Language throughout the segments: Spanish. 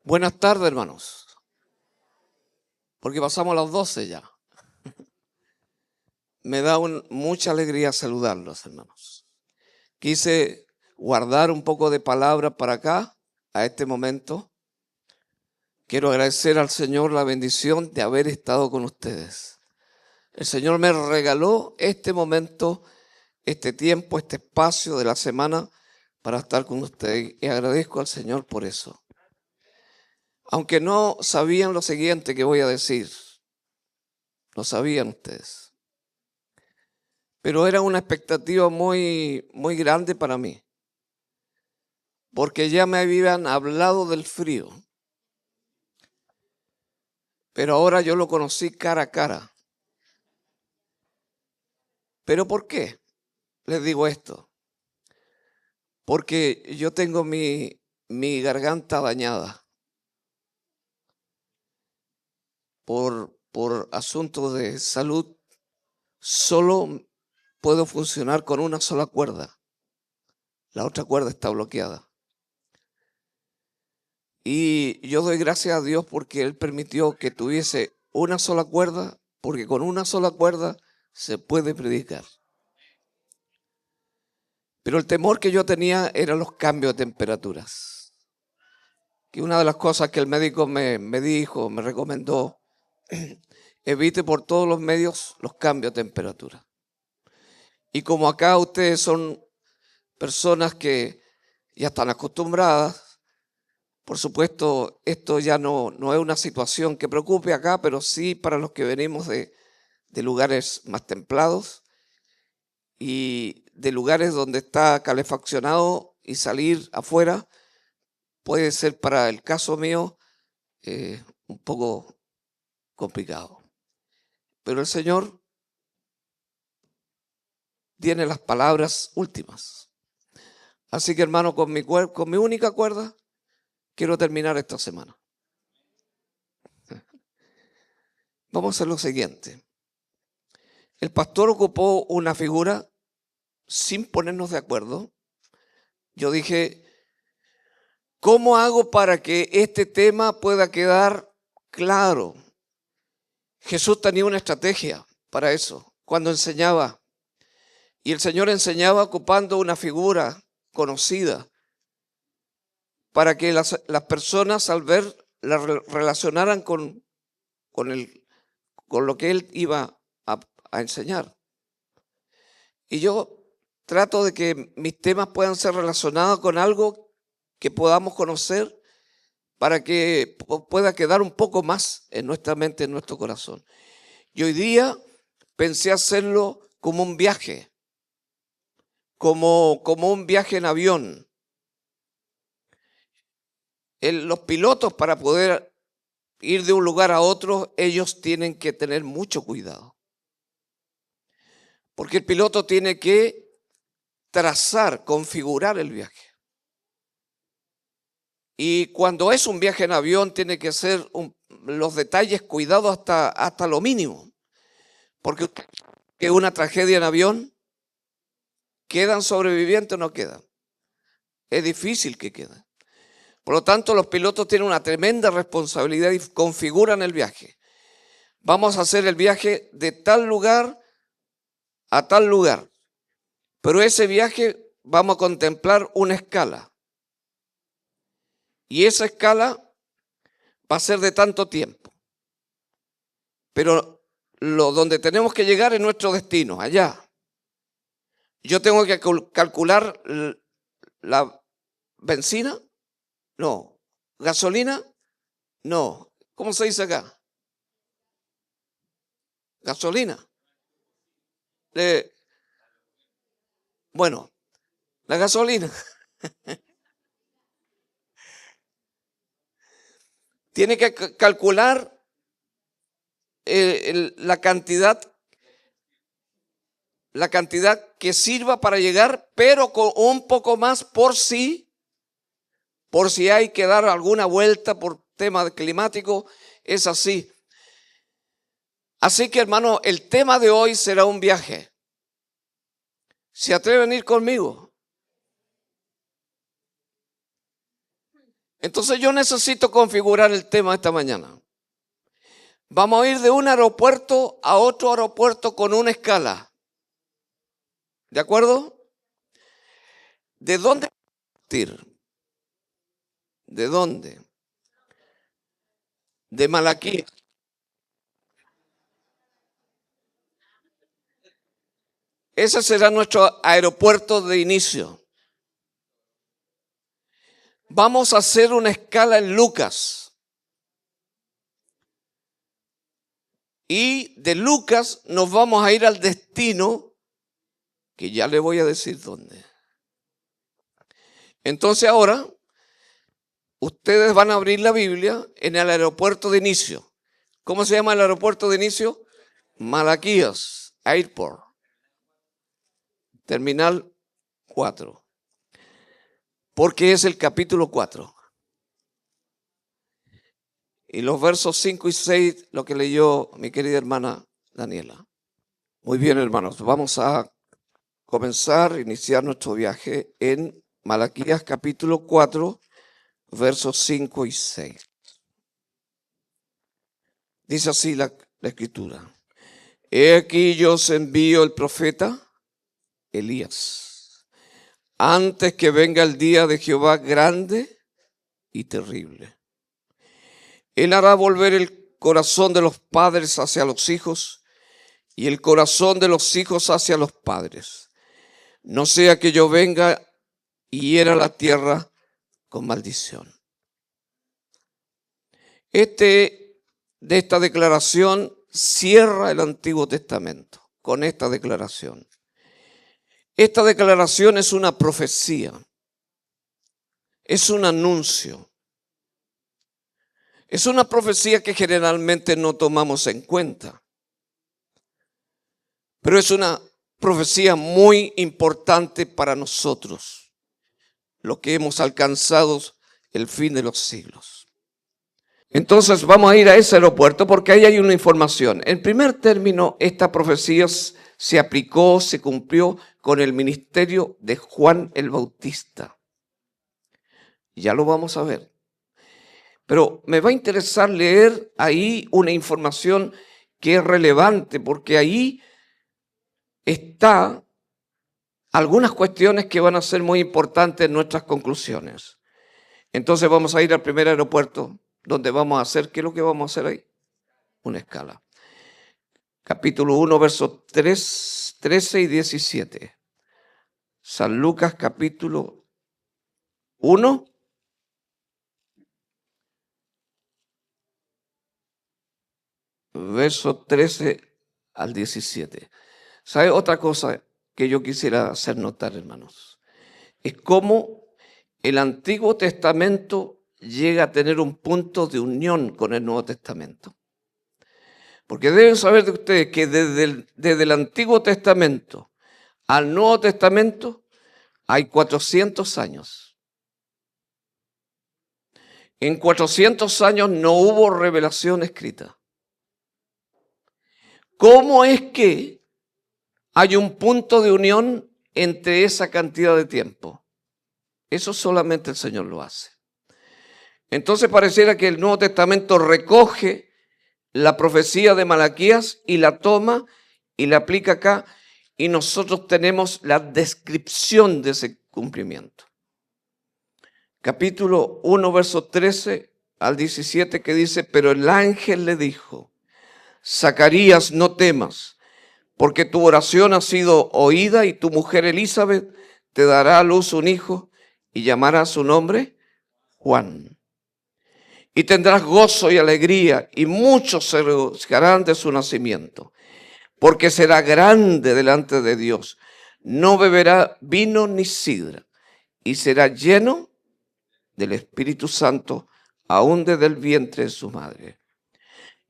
Buenas tardes, hermanos, porque pasamos las 12 ya. Me da mucha alegría saludarlos, hermanos. Quise guardar un poco de palabra para acá, a este momento. Quiero agradecer al Señor la bendición de haber estado con ustedes. El Señor me regaló este momento, este tiempo, este espacio de la semana para estar con ustedes y agradezco al Señor por eso. Aunque no sabían lo siguiente que voy a decir, lo sabían ustedes. Pero era una expectativa muy grande para mí, porque ya me habían hablado del frío, pero ahora yo lo conocí cara a cara. ¿Pero por qué les digo esto? Porque yo tengo mi garganta dañada por asuntos de salud. Solo puedo funcionar con una sola cuerda. La otra cuerda está bloqueada. Y yo doy gracias a Dios porque Él permitió que tuviese una sola cuerda, porque con una sola cuerda se puede predicar. Pero el temor que yo tenía eran los cambios de temperaturas. Que una de las cosas que el médico me dijo, me recomendó, evite por todos los medios los cambios de temperatura. Y como acá ustedes son personas que ya están acostumbradas, por supuesto, esto ya no es una situación que preocupe acá, pero sí para los que venimos de lugares más templados y de lugares donde está calefaccionado, y salir afuera puede ser, para el caso mío, un poco complicado. Pero el Señor tiene las palabras últimas. Así que, hermano, con mi única cuerda quiero terminar esta semana. Vamos a hacer lo siguiente. El pastor ocupó una figura sin ponernos de acuerdo. Yo dije, ¿cómo hago para que este tema pueda quedar claro? Jesús tenía una estrategia para eso cuando enseñaba. Y el Señor enseñaba ocupando una figura conocida para que las personas al ver la relacionaran con lo que Él iba a enseñar. Y yo trato de que mis temas puedan ser relacionados con algo que podamos conocer para que pueda quedar un poco más en nuestra mente, en nuestro corazón. Y hoy día pensé hacerlo como un viaje, como un viaje en avión. Los pilotos, para poder ir de un lugar a otro, ellos tienen que tener mucho cuidado. Porque el piloto tiene que trazar, configurar el viaje. Y cuando es un viaje en avión, tiene que ser los detalles cuidados hasta lo mínimo. Porque que una tragedia en avión, ¿quedan sobrevivientes o no quedan? Es difícil que queden. Por lo tanto, los pilotos tienen una tremenda responsabilidad y configuran el viaje. Vamos a hacer el viaje de tal lugar a tal lugar. Pero ese viaje vamos a contemplar una escala. Y esa escala va a ser de tanto tiempo. Pero donde tenemos que llegar es nuestro destino, allá. Yo tengo que calcular la benzina, no. Gasolina, no. ¿Cómo se dice acá? Gasolina. Bueno, la gasolina. Tiene que calcular la cantidad que sirva para llegar, pero con un poco más por si hay que dar alguna vuelta por tema climático. Es así. Así que, hermano, el tema de hoy será un viaje. ¿Se atreven a ir conmigo? Entonces yo necesito configurar el tema esta mañana. Vamos a ir de un aeropuerto a otro aeropuerto con una escala. ¿De acuerdo? ¿De dónde partir? ¿De dónde? De Malaquías. Ese será nuestro aeropuerto de inicio. Vamos a hacer una escala en Lucas. Y de Lucas nos vamos a ir al destino, que ya le voy a decir dónde. Entonces ahora, ustedes van a abrir la Biblia en el aeropuerto de inicio. ¿Cómo se llama el aeropuerto de inicio? Malaquías Airport. Terminal 4. Porque es el capítulo 4. Y los versos 5 y 6, lo que leyó mi querida hermana Daniela. Muy bien, hermanos, vamos a iniciar nuestro viaje en Malaquías capítulo 4, versos 5 y 6. Dice así la escritura. He aquí yo os envío el profeta Elías, antes que venga el día de Jehová grande y terrible. Él hará volver el corazón de los padres hacia los hijos y el corazón de los hijos hacia los padres. No sea que yo venga y hiera la tierra con maldición. De esta declaración cierra el Antiguo Testamento, con esta declaración. Esta declaración es una profecía, es un anuncio. Es una profecía que generalmente no tomamos en cuenta, pero es una profecía muy importante para nosotros, lo que hemos alcanzado el fin de los siglos. Entonces vamos a ir a ese aeropuerto porque ahí hay una información. En primer término, esta profecía se aplicó, se cumplió con el ministerio de Juan el Bautista. Ya lo vamos a ver. Pero me va a interesar leer ahí una información que es relevante, porque ahí está algunas cuestiones que van a ser muy importantes en nuestras conclusiones. Entonces vamos a ir al primer aeropuerto, donde vamos a hacer, ¿qué es lo que vamos a hacer ahí? Una escala. Capítulo 1, versos 13 y 17. San Lucas, capítulo 1. Verso 13 al 17. ¿Sabe otra cosa que yo quisiera hacer notar, hermanos? Es cómo el Antiguo Testamento llega a tener un punto de unión con el Nuevo Testamento. Porque deben saber de ustedes que desde el Antiguo Testamento al Nuevo Testamento hay 400 años. En 400 años no hubo revelación escrita. ¿Cómo es que hay un punto de unión entre esa cantidad de tiempo? Eso solamente el Señor lo hace. Entonces pareciera que el Nuevo Testamento recoge la profecía de Malaquías y la toma y la aplica acá, y nosotros tenemos la descripción de ese cumplimiento. Capítulo 1, verso 13 al 17, que dice: pero el ángel le dijo: Zacarías, no temas, porque tu oración ha sido oída y tu mujer Elizabeth te dará a luz un hijo y llamará su nombre Juan. Y tendrás gozo y alegría y muchos se regocijarán de su nacimiento, porque será grande delante de Dios. No beberá vino ni sidra y será lleno del Espíritu Santo aún desde el vientre de su madre.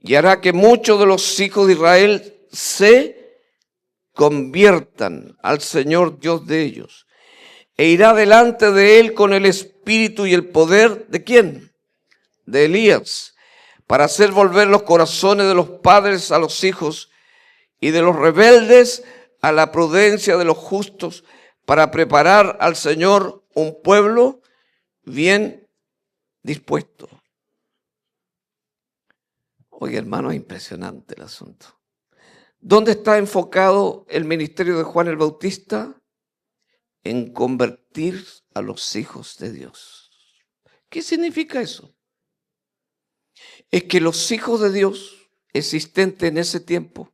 Y hará que muchos de los hijos de Israel se conviertan al Señor Dios de ellos. E irá delante de él con el espíritu y el poder, ¿de quién? De Elías, para hacer volver los corazones de los padres a los hijos y de los rebeldes a la prudencia de los justos, para preparar al Señor un pueblo bien dispuesto. Oye, hermano, es impresionante el asunto. ¿Dónde está enfocado el ministerio de Juan el Bautista? En convertir a los hijos de Dios. ¿Qué significa eso? Es que los hijos de Dios existentes en ese tiempo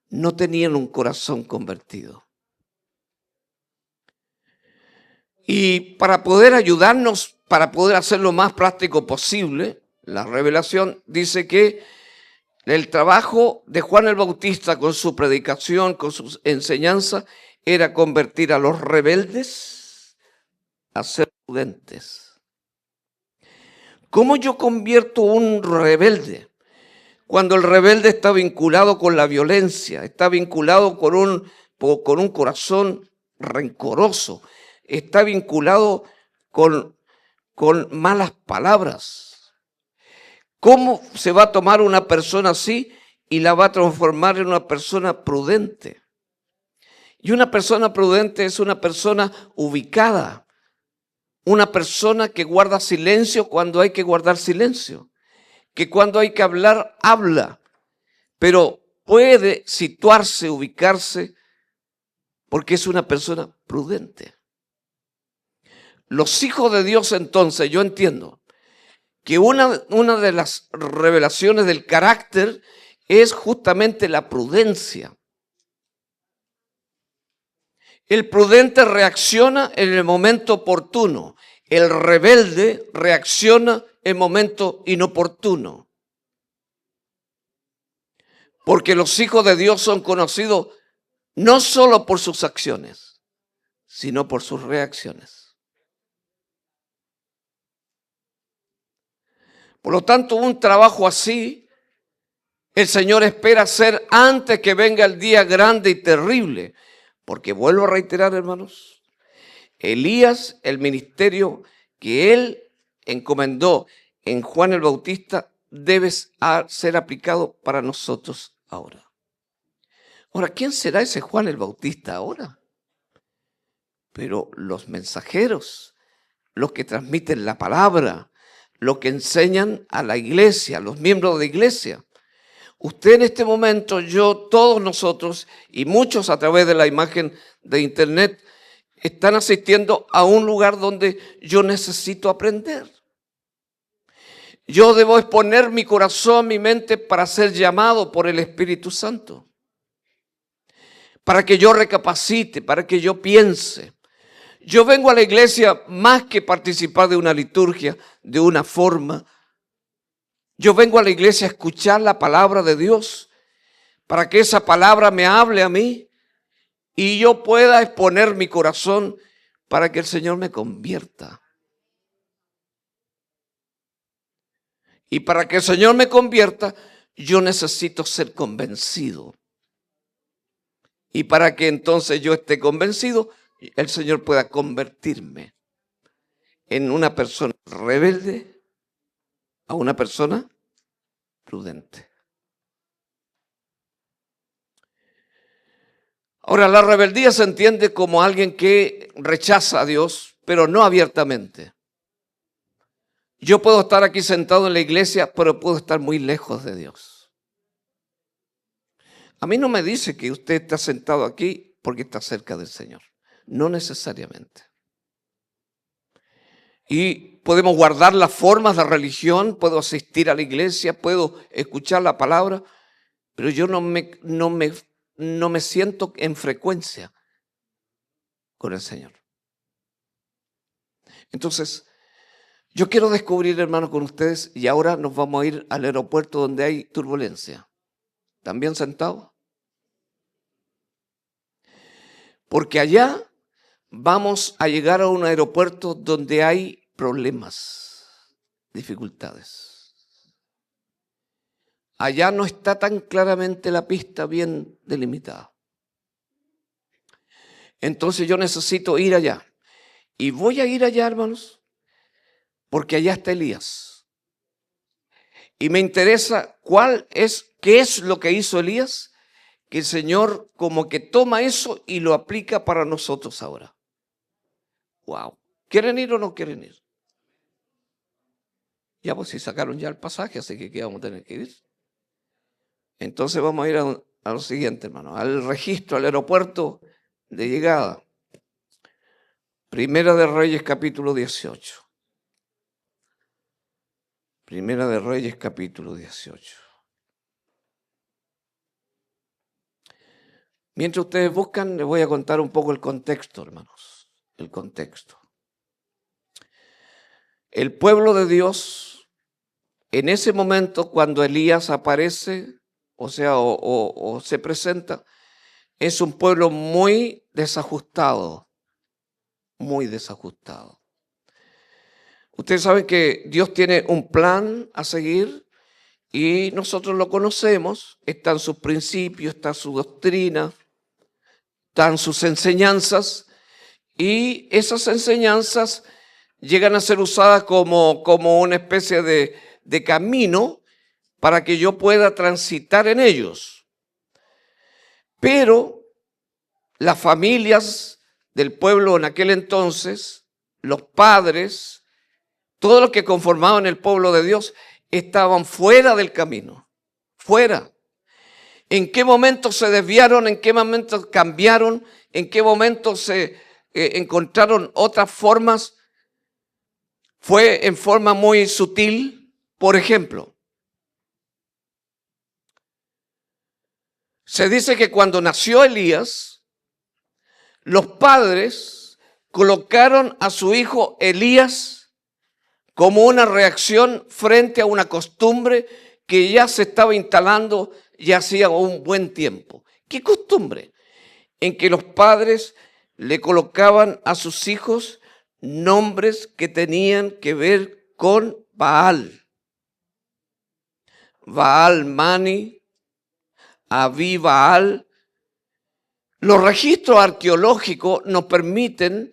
no tenían un corazón convertido. Y para poder ayudarnos, para poder hacer lo más práctico posible, la revelación dice que el trabajo de Juan el Bautista con su predicación, con su enseñanza, era convertir a los rebeldes a ser prudentes. ¿Cómo yo convierto un rebelde? Cuando el rebelde está vinculado con la violencia, está vinculado con un corazón rencoroso, está vinculado con malas palabras. ¿Cómo se va a tomar una persona así y la va a transformar en una persona prudente? Y una persona prudente es una persona ubicada, una persona que guarda silencio cuando hay que guardar silencio, que cuando hay que hablar, habla, pero puede situarse, ubicarse, porque es una persona prudente. Los hijos de Dios, entonces, yo entiendo que una de las revelaciones del carácter es justamente la prudencia. El prudente reacciona en el momento oportuno. El rebelde reacciona en momento inoportuno. Porque los hijos de Dios son conocidos no solo por sus acciones, sino por sus reacciones. Por lo tanto, un trabajo así, el Señor espera hacer antes que venga el día grande y terrible. Porque vuelvo a reiterar, hermanos, Elías, el ministerio que él encomendó en Juan el Bautista, debe ser aplicado para nosotros ahora. Ahora, ¿quién será ese Juan el Bautista ahora? Pero los mensajeros, los que transmiten la palabra, los que enseñan a la iglesia, los miembros de la iglesia. Usted en este momento, yo, todos nosotros y muchos a través de la imagen de internet están asistiendo a un lugar donde yo necesito aprender. Yo debo exponer mi corazón, mi mente para ser llamado por el Espíritu Santo. Para que yo recapacite, para que yo piense. Yo vengo a la iglesia más que participar de una liturgia, de una forma. Yo vengo a la iglesia a escuchar la palabra de Dios para que esa palabra me hable a mí y yo pueda exponer mi corazón para que el Señor me convierta. Y para que el Señor me convierta, yo necesito ser convencido. Y para que entonces yo esté convencido, el Señor pueda convertirme en una persona rebelde a una persona prudente. Ahora, la rebeldía se entiende como alguien que rechaza a Dios, pero no abiertamente. Yo puedo estar aquí sentado en la iglesia, pero puedo estar muy lejos de Dios. A mí no me dice que usted está sentado aquí porque está cerca del Señor. No necesariamente. Y podemos guardar las formas de religión, puedo asistir a la iglesia, puedo escuchar la palabra, pero yo no me siento en frecuencia con el Señor. Entonces, yo quiero descubrir, hermanos, con ustedes, y ahora nos vamos a ir al aeropuerto donde hay turbulencia. ¿También sentados? Porque allá vamos a llegar a un aeropuerto donde hay problemas, dificultades. Allá no está tan claramente la pista bien delimitada. Entonces yo necesito ir allá. Y voy a ir allá, hermanos, porque allá está Elías. Y me interesa qué es lo que hizo Elías, que el Señor como que toma eso y lo aplica para nosotros ahora. Wow. ¿Quieren ir o no quieren ir? Ya pues si sacaron ya el pasaje, así que ¿qué vamos a tener que ir? Entonces vamos a ir a lo siguiente, hermano, al registro, al aeropuerto de llegada. Primera de Reyes, capítulo 18. Primera de Reyes, capítulo 18. Mientras ustedes buscan, les voy a contar un poco el contexto, hermanos. El contexto. El pueblo de Dios, en ese momento, cuando Elías aparece, o sea, o se presenta, es un pueblo muy desajustado. Muy desajustado. Ustedes saben que Dios tiene un plan a seguir y nosotros lo conocemos. Están sus principios, está su doctrina, están sus enseñanzas y esas enseñanzas llegan a ser usadas como una especie de camino para que yo pueda transitar en ellos. Pero las familias del pueblo en aquel entonces, los padres, todos los que conformaban el pueblo de Dios, estaban fuera del camino, fuera. ¿En qué momento se desviaron? ¿En qué momento cambiaron? ¿En qué momento se encontraron otras formas? Fue en forma muy sutil. Por ejemplo, se dice que cuando nació Elías, los padres colocaron a su hijo Elías como una reacción frente a una costumbre que ya se estaba instalando ya hacía un buen tiempo. ¿Qué costumbre? En que los padres le colocaban a sus hijos nombres que tenían que ver con Baal. Baal Mani, Abí Baal. Los registros arqueológicos nos permiten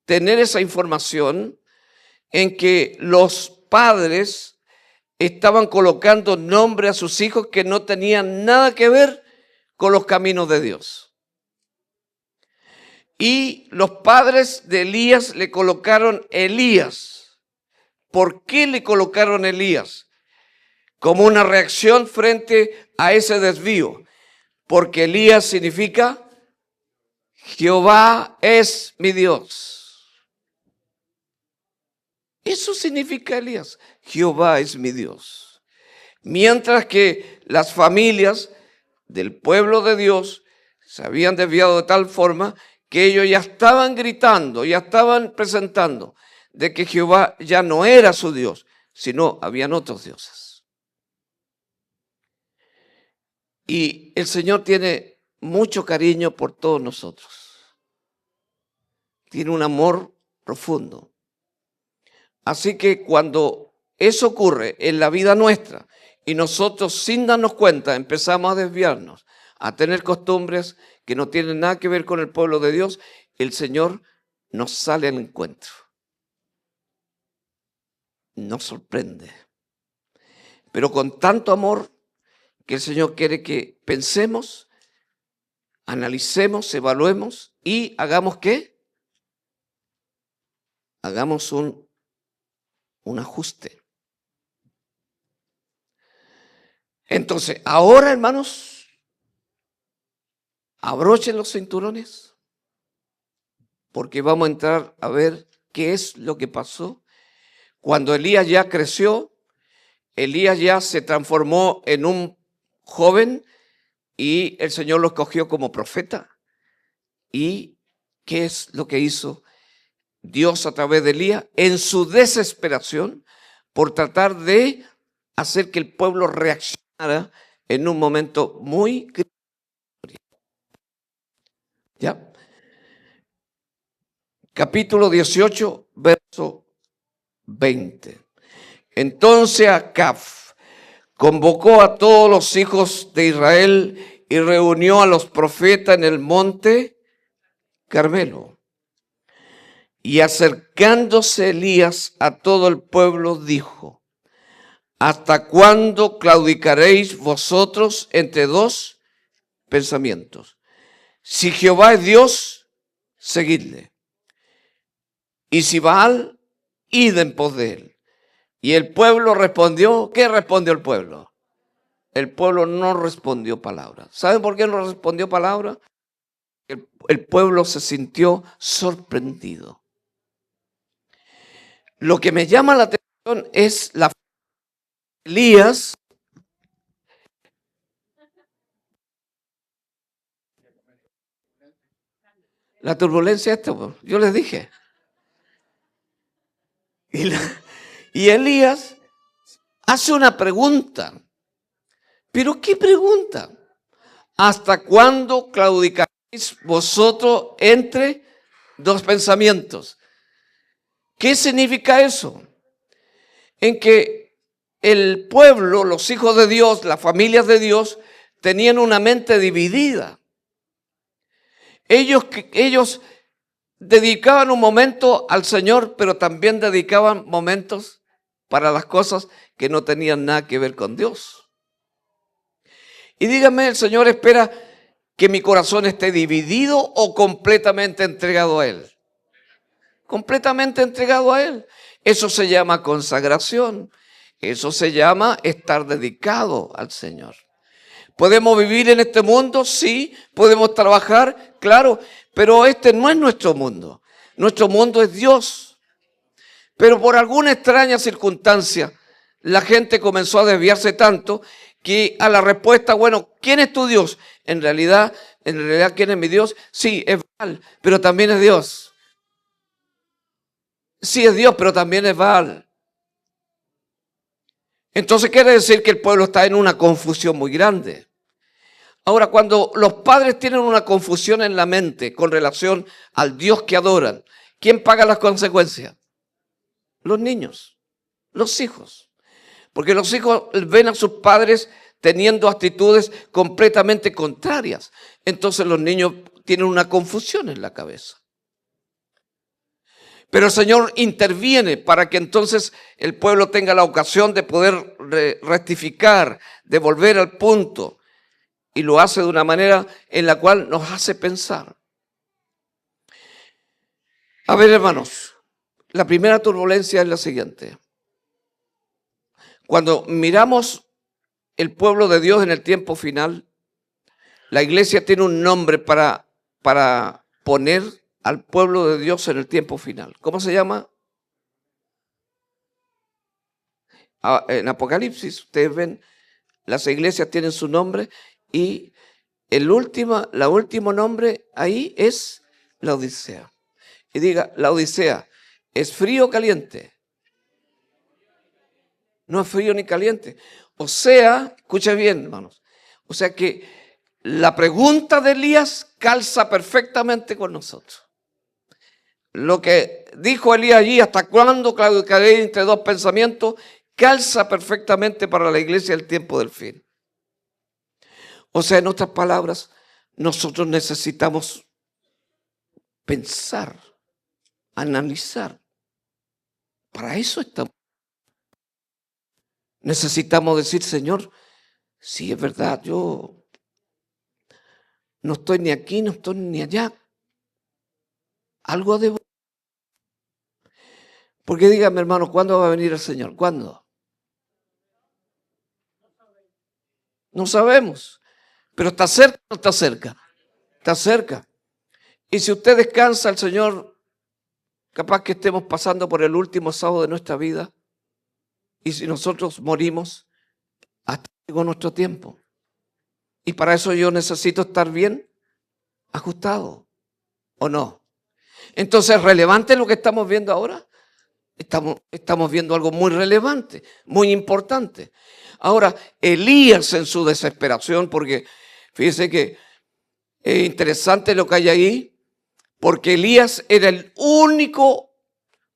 tener esa información en que los padres estaban colocando nombres a sus hijos que no tenían nada que ver con los caminos de Dios. Y los padres de Elías le colocaron Elías. ¿Por qué le colocaron Elías? Como una reacción frente a ese desvío. Porque Elías significa Jehová es mi Dios. Eso significa Elías. Jehová es mi Dios. Mientras que las familias del pueblo de Dios se habían desviado de tal forma que ellos ya estaban gritando, ya estaban presentando de que Jehová ya no era su Dios, sino habían otros dioses. Y el Señor tiene mucho cariño por todos nosotros. Tiene un amor profundo. Así que cuando eso ocurre en la vida nuestra y nosotros sin darnos cuenta empezamos a desviarnos, a tener costumbres que no tienen nada que ver con el pueblo de Dios, el Señor nos sale al encuentro. Nos sorprende. Pero con tanto amor que el Señor quiere que pensemos, analicemos, evaluemos y hagamos ¿qué? Hagamos un ajuste. Entonces, ahora, hermanos, abrochen los cinturones, porque vamos a entrar a ver qué es lo que pasó. Cuando Elías ya creció, Elías ya se transformó en un joven y el Señor lo escogió como profeta. ¿Y qué es lo que hizo Dios a través de Elías? En su desesperación por tratar de hacer que el pueblo reaccionara en un momento muy crítico. ¿Ya? Capítulo 18, verso 20. Entonces Acab convocó a todos los hijos de Israel y reunió a los profetas en el monte Carmelo. Y acercándose Elías a todo el pueblo dijo: ¿hasta cuándo claudicaréis vosotros entre dos pensamientos? Si Jehová es Dios, seguidle. Y si Baal, id en pos de él. Y el pueblo respondió. ¿Qué respondió el pueblo? El pueblo no respondió palabra. ¿Saben por qué no respondió palabra? El pueblo se sintió sorprendido. Lo que me llama la atención es la fe de Elías. La turbulencia esta, yo les dije. Y Elías hace una pregunta. ¿Pero qué pregunta? ¿Hasta cuándo claudicaréis vosotros entre dos pensamientos? ¿Qué significa eso? En que el pueblo, los hijos de Dios, las familias de Dios, tenían una mente dividida. Ellos dedicaban un momento al Señor, pero también dedicaban momentos para las cosas que no tenían nada que ver con Dios. Y dígame, ¿el Señor espera que mi corazón esté dividido o completamente entregado a Él? Completamente entregado a Él. Eso se llama consagración. Eso se llama estar dedicado al Señor. ¿Podemos vivir en este mundo? Sí. ¿Podemos trabajar? Claro. Pero este no es nuestro mundo. Nuestro mundo es Dios. Pero por alguna extraña circunstancia, la gente comenzó a desviarse tanto que a la respuesta, bueno, ¿quién es tu Dios? En realidad, ¿quién es mi Dios? Sí, es Baal, pero también es Dios. Sí, es Dios, pero también es Baal. Entonces quiere decir que el pueblo está en una confusión muy grande. Ahora, cuando los padres tienen una confusión en la mente con relación al Dios que adoran, ¿quién paga las consecuencias? Los niños, los hijos. Porque los hijos ven a sus padres teniendo actitudes completamente contrarias. Entonces los niños tienen una confusión en la cabeza. Pero el Señor interviene para que entonces el pueblo tenga la ocasión de poder rectificar, de volver al punto. Y lo hace de una manera en la cual nos hace pensar. A ver, hermanos, la primera turbulencia es la siguiente. Cuando miramos el pueblo de Dios en el tiempo final, la iglesia tiene un nombre para poner al pueblo de Dios en el tiempo final. ¿Cómo se llama? En Apocalipsis, ustedes ven, las iglesias tienen su nombre y el último nombre ahí es la Odisea. Y diga, la Odisea, ¿es frío o caliente? No es frío ni caliente. O sea, escucha bien, hermanos. O sea que la pregunta de Elías calza perfectamente con nosotros. Lo que dijo Elías allí, ¿hasta cuándo claudicaré entre dos pensamientos? Calza perfectamente para la iglesia el tiempo del fin. O sea, en otras palabras, nosotros necesitamos pensar, analizar. Para eso estamos. Necesitamos decir, Señor, sí es verdad, yo no estoy ni aquí, no estoy ni allá. Algo debo. Porque dígame, hermano, ¿cuándo va a venir el Señor? ¿Cuándo? No sabemos. Pero está cerca o no está cerca. Está cerca. Y si usted descansa, el Señor, capaz que estemos pasando por el último sábado de nuestra vida. Y si nosotros morimos, hasta llegó nuestro tiempo. Y para eso yo necesito estar bien ajustado, ¿o no? Entonces, ¿es relevante lo que estamos viendo ahora? Estamos viendo algo muy relevante, muy importante. Ahora, Elías en su desesperación, porque fíjese que es interesante lo que hay ahí, porque Elías era el único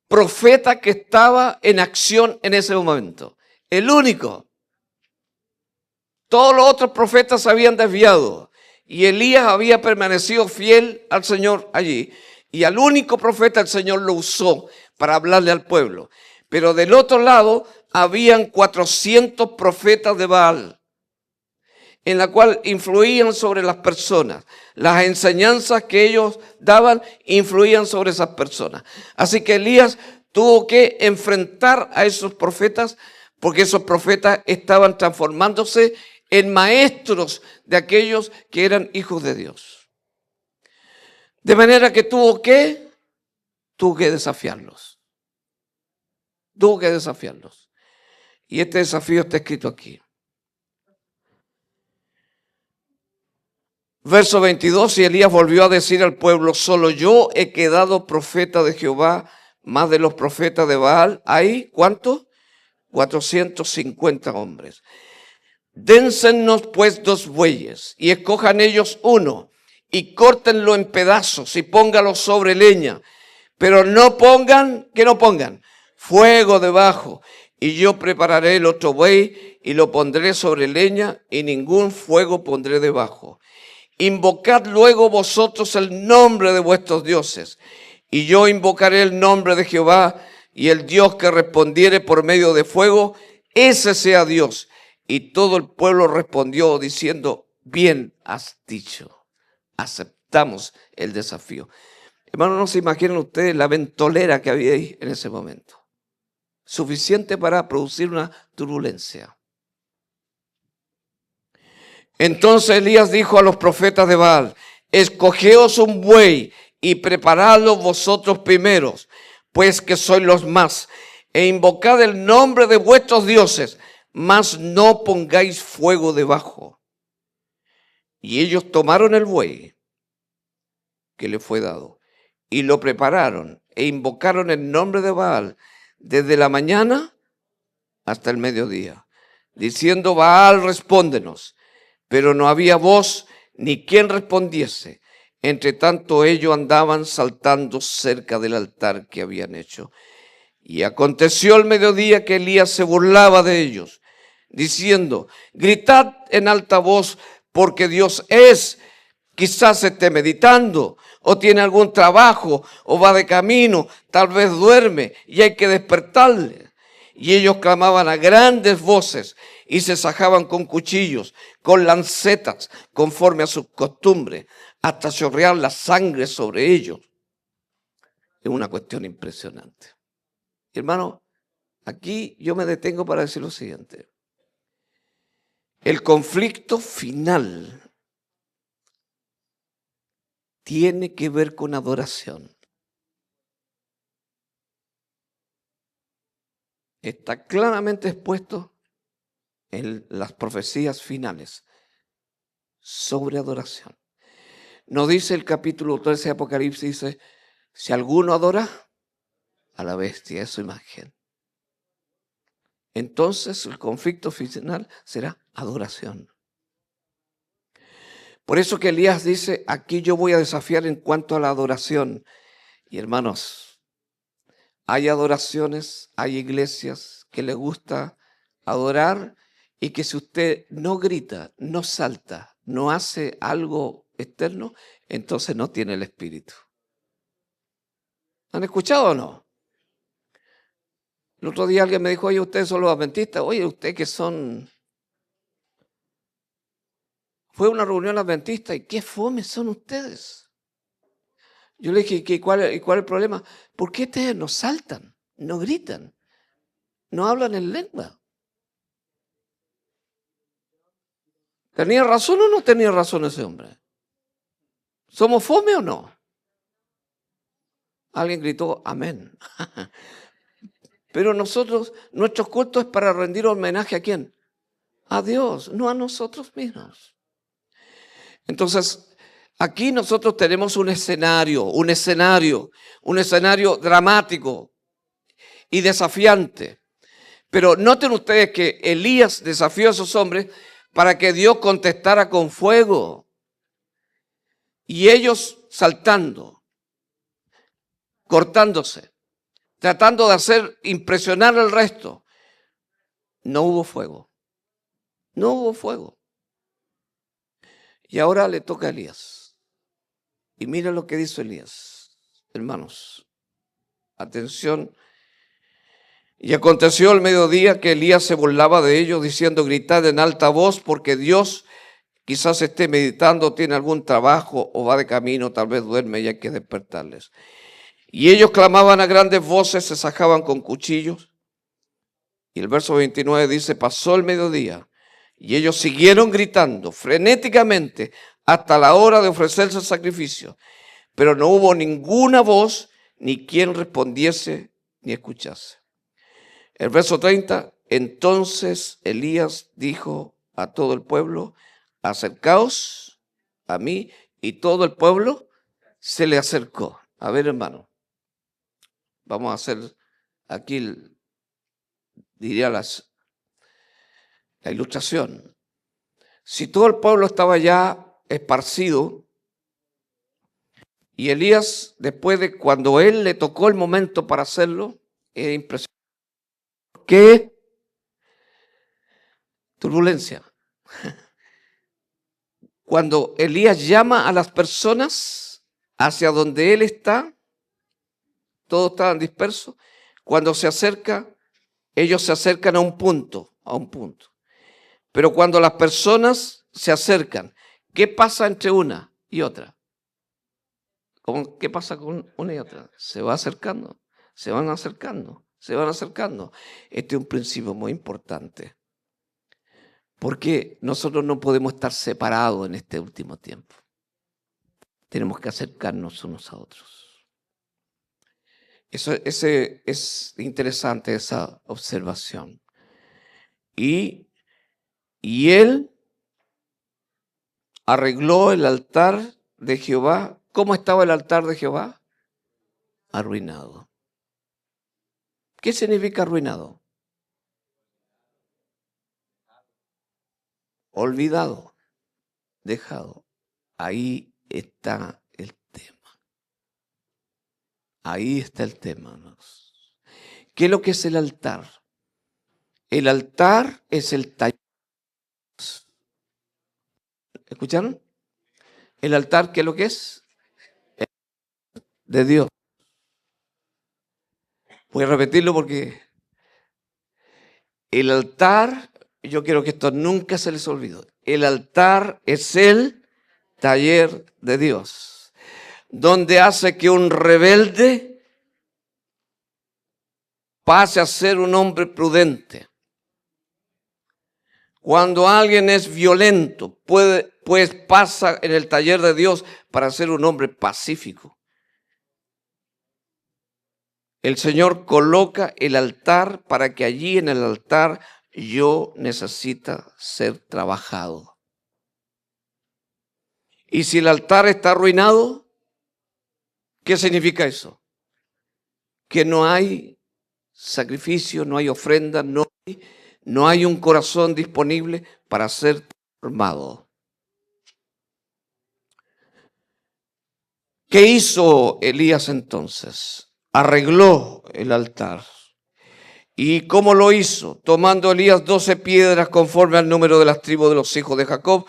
profeta que estaba en acción en ese momento. El único. Todos los otros profetas se habían desviado y Elías había permanecido fiel al Señor allí. Y al único profeta el Señor lo usó para hablarle al pueblo. Pero del otro lado habían 400 profetas de Baal, en la cual influían sobre las personas. Las enseñanzas que ellos daban influían sobre esas personas. Así que Elías tuvo que enfrentar a esos profetas, porque esos profetas estaban transformándose en maestros de aquellos que eran hijos de Dios. De manera que tuvo que desafiarlos. Tuvo que desafiarlos. Y este desafío está escrito aquí. Verso 22, y Elías volvió a decir al pueblo, solo yo he quedado profeta de Jehová, más de los profetas de Baal. ¿Hay cuánto? 450 hombres. Dénsenos pues 2 bueyes, y escojan ellos uno, y córtenlo en pedazos, y póngalo sobre leña. Pero no pongan, ¿qué no pongan? Fuego debajo. Y yo prepararé el otro buey, y lo pondré sobre leña, y ningún fuego pondré debajo. Invocad luego vosotros el nombre de vuestros dioses, y yo invocaré el nombre de Jehová, y el Dios que respondiere por medio de fuego, ese sea Dios. Y todo el pueblo respondió diciendo, bien has dicho, aceptamos el desafío. Hermanos, no se imaginan ustedes la ventolera que había ahí en ese momento, suficiente para producir una turbulencia. Entonces Elías dijo a los profetas de Baal, escogeos un buey y preparadlo vosotros primeros, pues que sois los más, e invocad el nombre de vuestros dioses, mas no pongáis fuego debajo. Y ellos tomaron el buey que le fue dado, y lo prepararon, e invocaron el nombre de Baal desde la mañana hasta el mediodía, diciendo, Baal, respóndenos. Pero no había voz ni quien respondiese. Entre tanto ellos andaban saltando cerca del altar que habían hecho. Y aconteció al mediodía que Elías se burlaba de ellos, diciendo, gritad en alta voz, porque Dios es. Quizás esté meditando, o tiene algún trabajo, o va de camino, tal vez duerme, y hay que despertarle. Y ellos clamaban a grandes voces, y se sajaban con cuchillos, con lancetas, conforme a su costumbre, hasta chorrear la sangre sobre ellos. Es una cuestión impresionante. Hermano, aquí yo me detengo para decir lo siguiente. El conflicto final tiene que ver con adoración. Está claramente expuesto en las profecías finales sobre adoración. Nos dice el capítulo 13 de Apocalipsis, dice, si alguno adora a la bestia, es su imagen. Entonces el conflicto final será adoración. Por eso que Elías dice, aquí yo voy a desafiar en cuanto a la adoración. Y hermanos, hay adoraciones, hay iglesias que les gusta adorar y que si usted no grita, no salta, no hace algo externo, entonces no tiene el espíritu. ¿Han escuchado o no? El otro día alguien me dijo, oye, ustedes son los adventistas. Oye, ustedes que son... Fue una reunión adventista y qué fome son ustedes. Yo le dije, ¿cuál es el problema? ¿Por qué ustedes no saltan, no gritan, no hablan en lengua? ¿Tenía razón o no tenía razón ese hombre? ¿Somos fome o no? Alguien gritó, amén. Pero nosotros, nuestros cultos es para rendir homenaje ¿a quién? A Dios, no a nosotros mismos. Entonces, aquí nosotros tenemos un escenario dramático y desafiante. Pero noten ustedes que Elías desafió a esos hombres para que Dios contestara con fuego. Y ellos saltando, cortándose, tratando de hacer impresionar al resto. No hubo fuego. No hubo fuego. Y ahora le toca a Elías. Y mira lo que dice Elías. Hermanos, atención. Y aconteció al mediodía que Elías se burlaba de ellos, diciendo, gritad en alta voz, porque Dios quizás esté meditando, tiene algún trabajo o va de camino, tal vez duerme y hay que despertarles. Y ellos clamaban a grandes voces, se sacaban con cuchillos. Y el verso 29 dice, pasó el mediodía y ellos siguieron gritando frenéticamente hasta la hora de ofrecerse el sacrificio. Pero no hubo ninguna voz, ni quien respondiese, ni escuchase. El verso 30, entonces Elías dijo a todo el pueblo, acercaos a mí, y todo el pueblo se le acercó. A ver, hermano, vamos a hacer aquí, diría la ilustración. Si todo el pueblo estaba ya esparcido, y Elías, después de cuando él le tocó el momento para hacerlo, es impresionante. ¿Qué? Turbulencia. Cuando Elías llama a las personas hacia donde él está, todos estaban dispersos. Cuando se acerca, ellos se acercan a un punto, Pero cuando las personas se acercan, ¿qué pasa entre una y otra? ¿Qué pasa con una y otra? Se va acercando, se van acercando, se van acercando. Este es un principio muy importante. Porque nosotros no podemos estar separados en este último tiempo. Tenemos que acercarnos unos a otros. Ese es interesante, esa observación. Y él arregló el altar de Jehová. ¿Cómo estaba el altar de Jehová? Arruinado. ¿Qué significa arruinado? Olvidado, dejado. Ahí está el tema. Ahí está el tema, hermanos. ¿Qué es lo que es el altar? El altar es el taller. ¿Escucharon? El altar, ¿qué es lo que es? De Dios. Voy a repetirlo porque el altar, yo quiero que esto nunca se les olvide. El altar es el taller de Dios, donde hace que un rebelde pase a ser un hombre prudente. Cuando alguien es violento, pues pasa en el taller de Dios para ser un hombre pacífico. El Señor coloca el altar para que allí en el altar yo necesita ser trabajado. Y si el altar está arruinado, ¿qué significa eso? Que no hay sacrificio, no hay ofrenda, no hay un corazón disponible para ser transformado. ¿Qué hizo Elías entonces? Arregló el altar. ¿Y cómo lo hizo? Tomando Elías 12 piedras conforme al número de las tribus de los hijos de Jacob,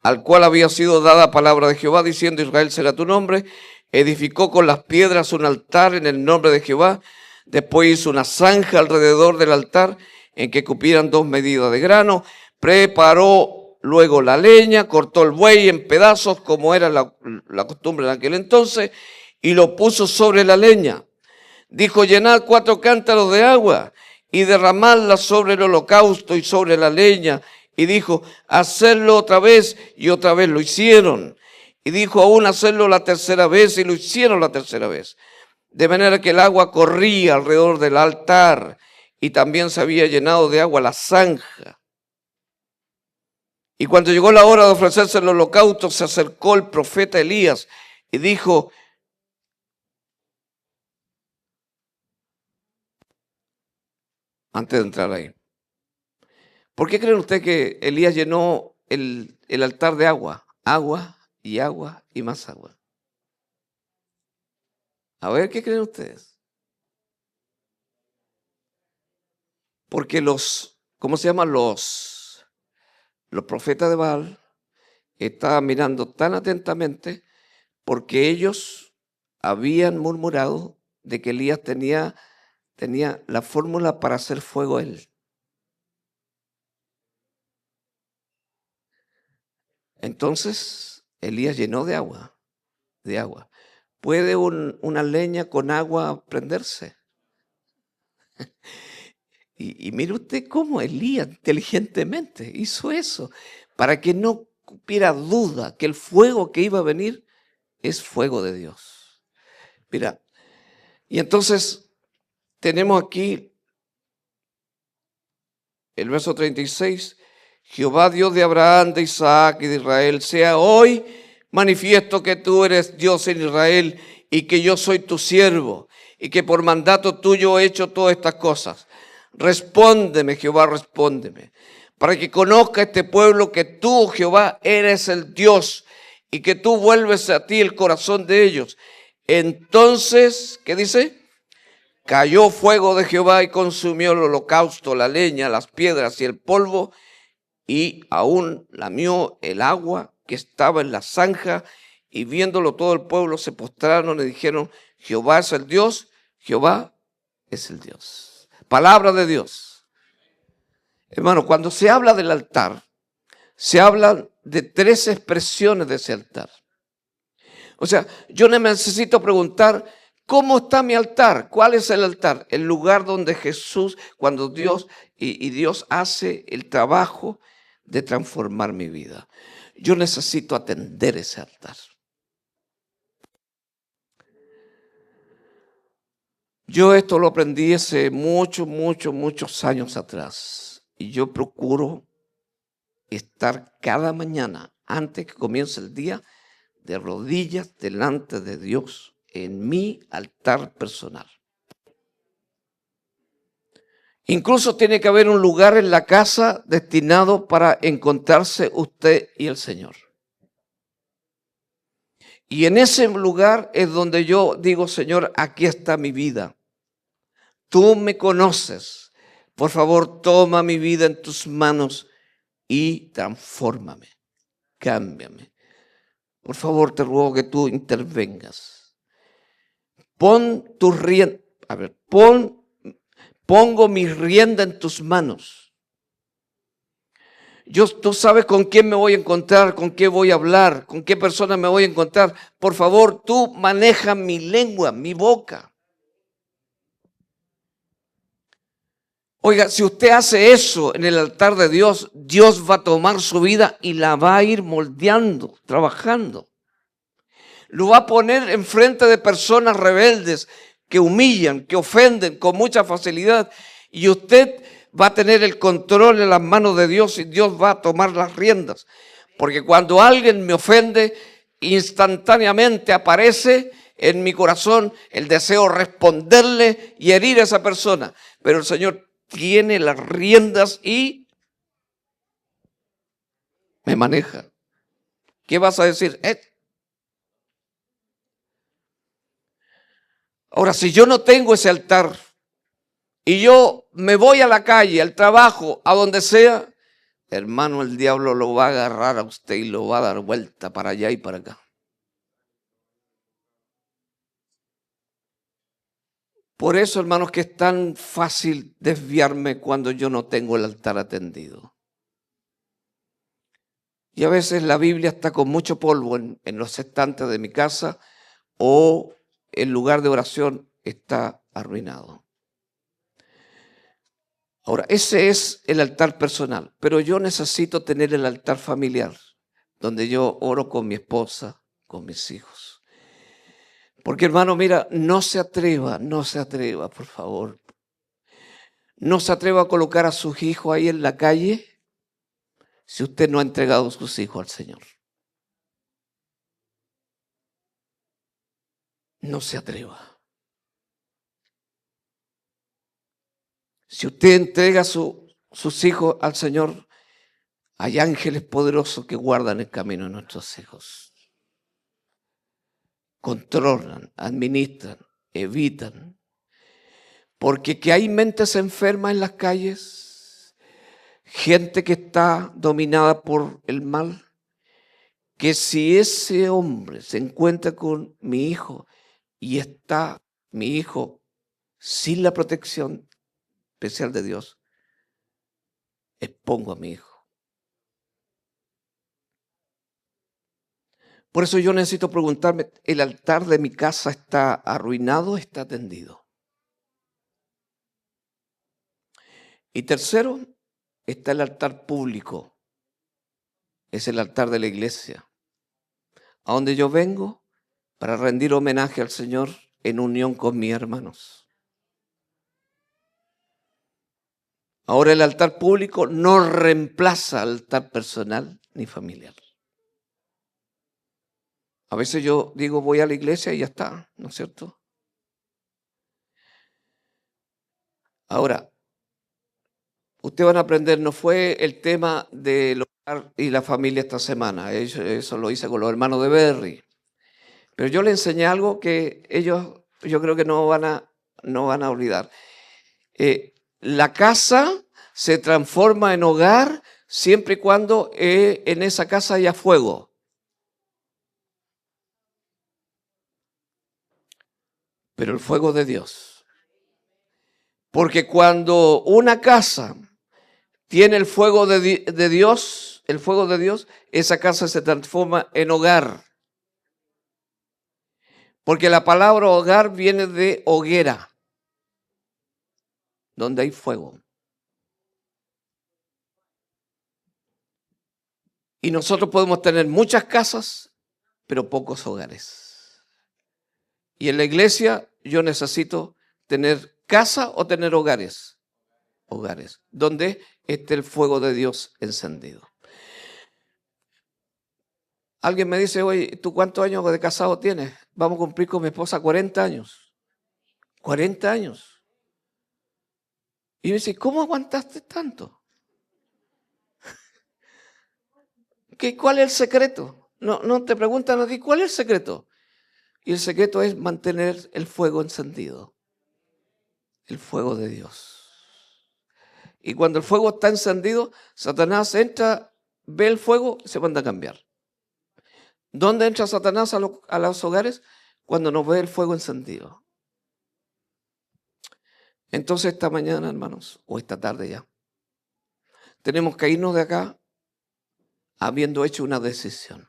al cual había sido dada palabra de Jehová, diciendo, Israel será tu nombre. Edificó con las piedras un altar en el nombre de Jehová. Después hizo una zanja alrededor del altar en que cupieran 2 medidas de grano. Preparó luego la leña, cortó el buey en pedazos, como era la costumbre en aquel entonces, y lo puso sobre la leña. Dijo, llenad 4 cántaros de agua y derramadla sobre el holocausto y sobre la leña. Y dijo, hacerlo otra vez, y otra vez lo hicieron. Y dijo, aún hacerlo la tercera vez, y lo hicieron la tercera vez. De manera que el agua corría alrededor del altar, y también se había llenado de agua la zanja. Y cuando llegó la hora de ofrecerse el holocausto, se acercó el profeta Elías y dijo, antes de entrar ahí, ¿por qué creen ustedes que Elías llenó el altar de agua? Agua y más agua. A ver, ¿qué creen ustedes? Porque ¿cómo se llaman? Los profetas de Baal estaban mirando tan atentamente porque ellos habían murmurado de que Elías tenía la fórmula para hacer fuego a él. Entonces Elías llenó de agua, ¿Puede una leña con agua prenderse? Y mire usted cómo Elías inteligentemente hizo eso, para que no hubiera duda que el fuego que iba a venir es fuego de Dios. Mira, y entonces tenemos aquí el verso 36. Jehová Dios de Abraham, de Isaac y de Israel, sea hoy manifiesto que tú eres Dios en Israel y que yo soy tu siervo y que por mandato tuyo he hecho todas estas cosas. Respóndeme, Jehová, respóndeme, para que conozca este pueblo que tú, Jehová, eres el Dios y que tú vuelves a ti el corazón de ellos. Entonces, ¿qué dice? Cayó fuego de Jehová y consumió el holocausto, la leña, las piedras y el polvo, y aún lamió el agua que estaba en la zanja, y viéndolo todo el pueblo se postraron y dijeron, Jehová es el Dios, Jehová es el Dios. Palabra de Dios. Hermano, cuando se habla del altar, se hablan de tres expresiones de ese altar. O sea, yo no me necesito preguntar, ¿cómo está mi altar? ¿Cuál es el altar? El lugar donde Jesús, cuando Dios y Dios hace el trabajo de transformar mi vida. Yo necesito atender ese altar. Yo esto lo aprendí hace muchos años atrás. Y yo procuro estar cada mañana, antes que comience el día, de rodillas delante de Dios en mi altar personal. Incluso tiene que haber un lugar en la casa destinado para encontrarse usted y el Señor. Y en ese lugar es donde yo digo, Señor, aquí está mi vida. Tú me conoces. Por favor, toma mi vida en tus manos y transfórmame, cámbiame. Por favor, te ruego que tú intervengas. Pon tus riendas, pongo mi rienda en tus manos. Tú sabes con quién me voy a encontrar, con qué voy a hablar, con qué persona me voy a encontrar. Por favor, tú maneja mi lengua, mi boca. Oiga, si usted hace eso en el altar de Dios, Dios va a tomar su vida y la va a ir moldeando, trabajando. Lo va a poner enfrente de personas rebeldes que humillan, que ofenden con mucha facilidad. Y usted va a tener el control en las manos de Dios y Dios va a tomar las riendas. Porque cuando alguien me ofende, instantáneamente aparece en mi corazón el deseo de responderle y herir a esa persona. Pero el Señor tiene las riendas y me maneja. ¿Qué vas a decir? Ahora, si yo no tengo ese altar y yo me voy a la calle, al trabajo, a donde sea, hermano, el diablo lo va a agarrar a usted y lo va a dar vuelta para allá y para acá. Por eso, hermanos, que es tan fácil desviarme cuando yo no tengo el altar atendido. Y a veces la Biblia está con mucho polvo en los estantes de mi casa o el lugar de oración está arruinado. Ahora, ese es el altar personal, pero yo necesito tener el altar familiar, donde yo oro con mi esposa, con mis hijos. Porque hermano, mira, no se atreva, por favor. No se atreva a colocar a sus hijos ahí en la calle si usted no ha entregado sus hijos al Señor. No se atreva. Si usted entrega sus hijos al Señor, hay ángeles poderosos que guardan el camino de nuestros hijos. Controlan, administran, evitan. Porque que hay mentes enfermas en las calles, gente que está dominada por el mal, que si ese hombre se encuentra con mi hijo y está mi hijo sin la protección especial de Dios, expongo a mi hijo. Por eso yo necesito preguntarme, ¿el altar de mi casa está arruinado o está tendido? Y tercero, está el altar público. Es el altar de la iglesia, a donde yo vengo para rendir homenaje al Señor en unión con mis hermanos. Ahora el altar público no reemplaza al altar personal ni familiar. A veces yo digo voy a la iglesia y ya está, ¿no es cierto? Ahora, ustedes van a aprender, no fue el tema del hogar y la familia esta semana, eso lo hice con los hermanos de Berry. Pero yo les enseñé algo que ellos, yo creo que no van a olvidar. La casa se transforma en hogar siempre y cuando en esa casa haya fuego. Pero el fuego de Dios. Porque cuando una casa tiene el fuego de Dios, esa casa se transforma en hogar. Porque la palabra hogar viene de hoguera, donde hay fuego. Y nosotros podemos tener muchas casas, pero pocos hogares. Y en la iglesia yo necesito tener casa o tener hogares. Hogares, donde esté el fuego de Dios encendido. Alguien me dice, oye, ¿tú cuántos años de casado tienes? Vamos a cumplir con mi esposa 40 años. 40 años. Y me dice, ¿cómo aguantaste tanto? ¿Cuál es el secreto? No te preguntan a ti, ¿cuál es el secreto? Y el secreto es mantener el fuego encendido. El fuego de Dios. Y cuando el fuego está encendido, Satanás entra, ve el fuego, se manda a cambiar. ¿Dónde entra Satanás a los hogares? Cuando nos ve el fuego encendido. Entonces esta mañana, hermanos, o esta tarde ya, tenemos que irnos de acá habiendo hecho una decisión.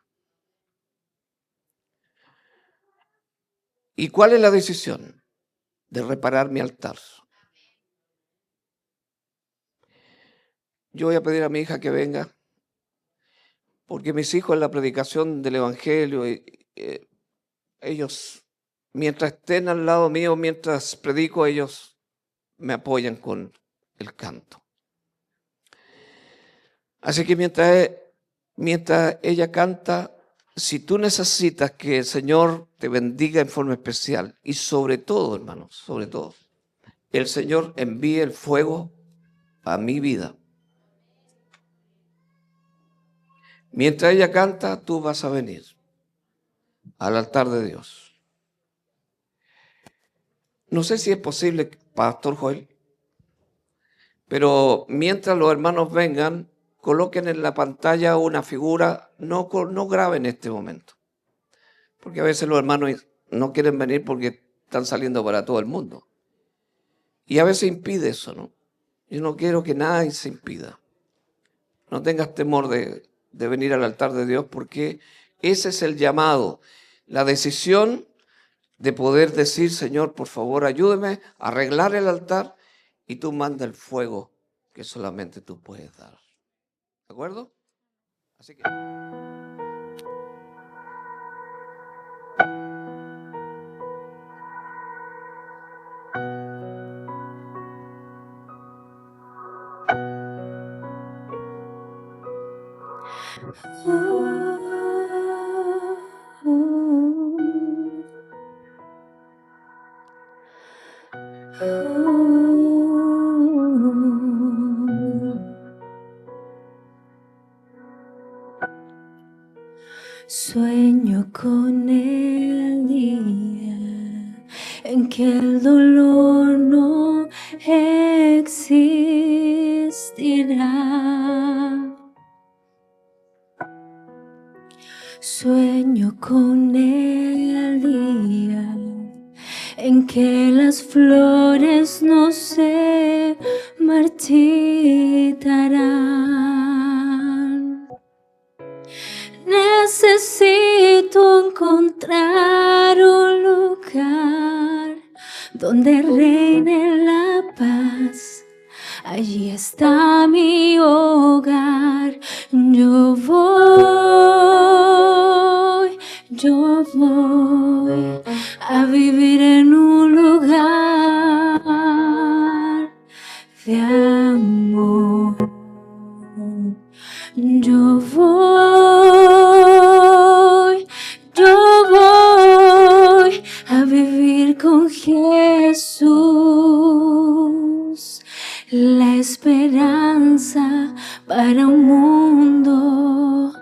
¿Y cuál es la decisión? De reparar mi altar. Yo voy a pedir a mi hija que venga, porque mis hijos en la predicación del Evangelio, ellos, mientras estén al lado mío, mientras predico, ellos me apoyan con el canto. Así que mientras ella canta, si tú necesitas que el Señor te bendiga en forma especial, y sobre todo, hermanos, sobre todo, el Señor envíe el fuego a mi vida. Mientras ella canta, tú vas a venir al altar de Dios. No sé si es posible, Pastor Joel, pero mientras los hermanos vengan, coloquen en la pantalla una figura, no graben en este momento. Porque a veces los hermanos no quieren venir porque están saliendo para todo el mundo. Y a veces impide eso, ¿no? Yo no quiero que nadie se impida. No tengas temor de venir al altar de Dios, porque ese es el llamado, la decisión de poder decir, Señor, por favor, ayúdeme a arreglar el altar y tú manda el fuego que solamente tú puedes dar. ¿De acuerdo? Así que... Sueño con el día en que el dolor no existirá. Sueño con el día en que las flores no se marchitarán. Necesito encontrar un lugar donde reine la paz. Allí está mi hogar. Yo voy a vivir en un lugar de amor. Yo voy a vivir con Jesús, la esperanza para un mundo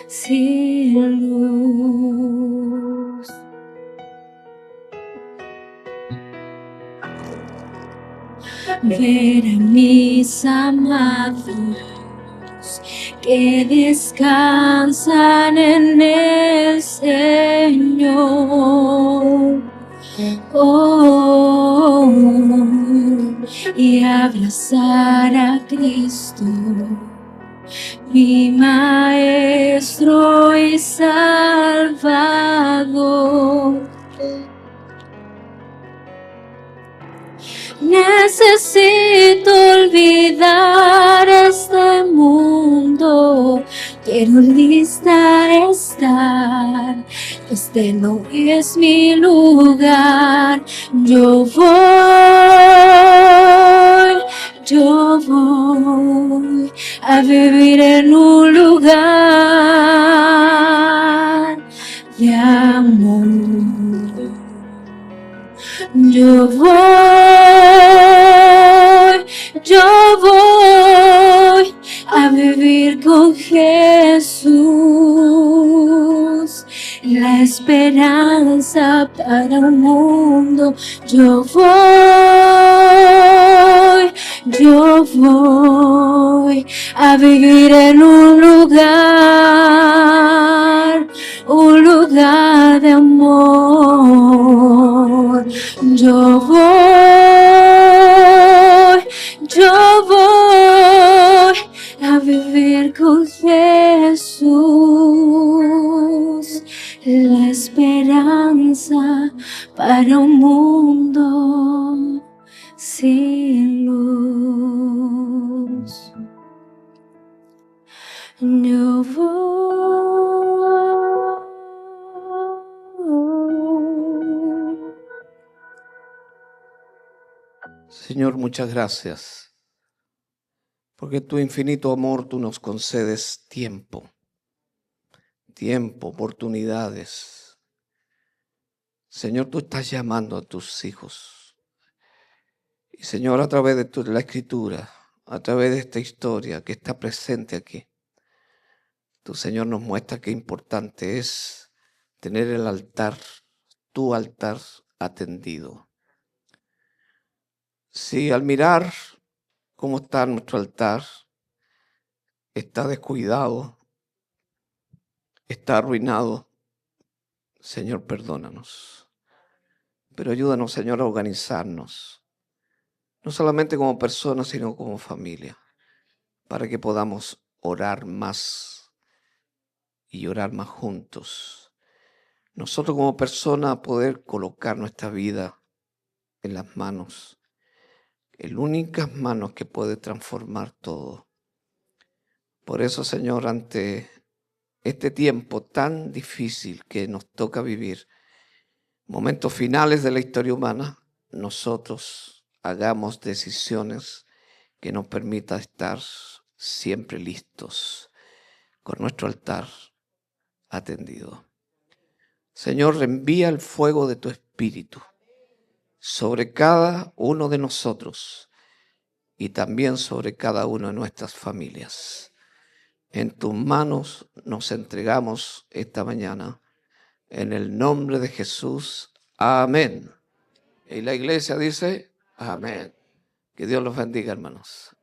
sin luz. Ver a mis amados que descansan en el Señor. Oh, y abrazar a Cristo, mi Maestro y Salvador. Necesito olvidar este mundo, quiero lista estar. Este no es mi lugar. Yo voy a vivir en un lugar de amor. Yo voy a vivir con Jesús, la esperanza para un mundo. Yo voy a vivir en un lugar de amor. Yo voy a vivir con Jesús, la esperanza para un mundo sin luz. Yo voy. Señor, muchas gracias, porque tu infinito amor tú nos concedes tiempo, oportunidades. Señor, tú estás llamando a tus hijos. Y Señor, a través de la Escritura, a través de esta historia que está presente aquí, tu Señor nos muestra qué importante es tener el altar, tu altar atendido. Si al mirar cómo está nuestro altar, está descuidado, está arruinado, Señor, perdónanos. Pero ayúdanos, Señor, a organizarnos, no solamente como personas, sino como familia, para que podamos orar más y orar más juntos. Nosotros como personas poder colocar nuestra vida en las manos, en únicas manos que puede transformar todo. Por eso, Señor, ante este tiempo tan difícil que nos toca vivir, momentos finales de la historia humana, nosotros hagamos decisiones que nos permitan estar siempre listos, con nuestro altar atendido. Señor, reenvía el fuego de tu Espíritu sobre cada uno de nosotros y también sobre cada una de nuestras familias. En tus manos nos entregamos esta mañana. En el nombre de Jesús. Amén. Y la iglesia dice, amén. Que Dios los bendiga, hermanos.